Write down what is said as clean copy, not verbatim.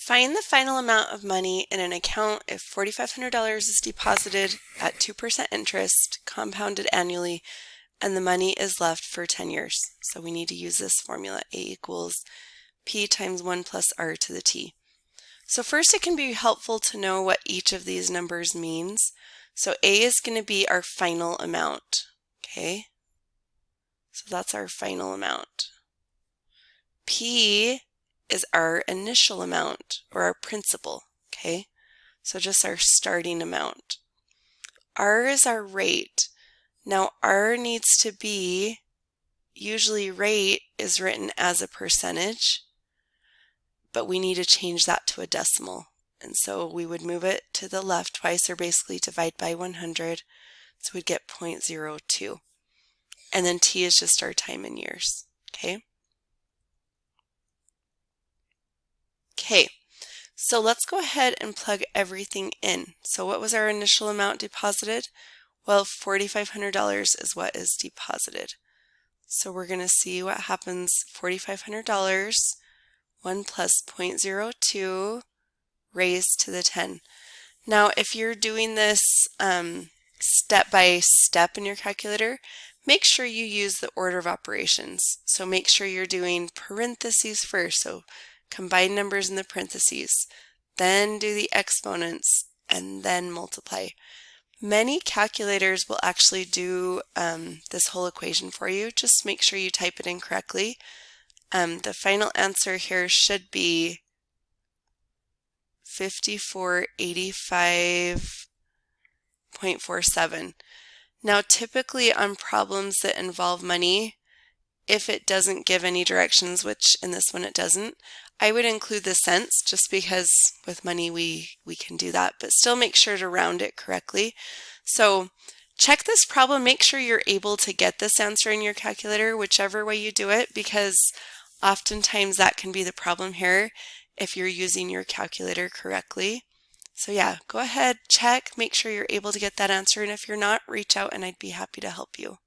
Find the final amount of money in an account if $4,500 is deposited at 2% interest, compounded annually, and the money is left for 10 years. So we need to use this formula, A equals P times 1 plus R to the T. So first it can be helpful to know what each of these numbers means. So A is going to be our final amount, okay? So that's our final amount. P is our initial amount, or our principal, okay? So just our starting amount. R is our rate. Now R needs to be, usually rate is written as a percentage, but we need to change that to a decimal. And so we would move it to the left twice, or basically divide by 100, so we'd get 0.02. And then T is just our time in years, okay? Okay, so let's go ahead and plug everything in. So what was our initial amount deposited? Well, $4,500 is what is deposited. So we're going to see what happens. $4,500, 1 plus 0.02 raised to the 10. Now, if you're doing this step by step in your calculator, make sure you use the order of operations. So make sure you're doing parentheses first. So combine numbers in the parentheses, then do the exponents, and then multiply. Many calculators will actually do this whole equation for you. Just make sure you type it in correctly. The final answer here should be 5485.47. Now typically on problems that involve money, if it doesn't give any directions, which in this one it doesn't, I would include the cents just because with money we can do that, but still make sure to round it correctly. So check this problem, make sure you're able to get this answer in your calculator, whichever way you do it, because oftentimes that can be the problem here if you're using your calculator correctly. So yeah, go ahead, check, make sure you're able to get that answer, and if you're not, reach out and I'd be happy to help you.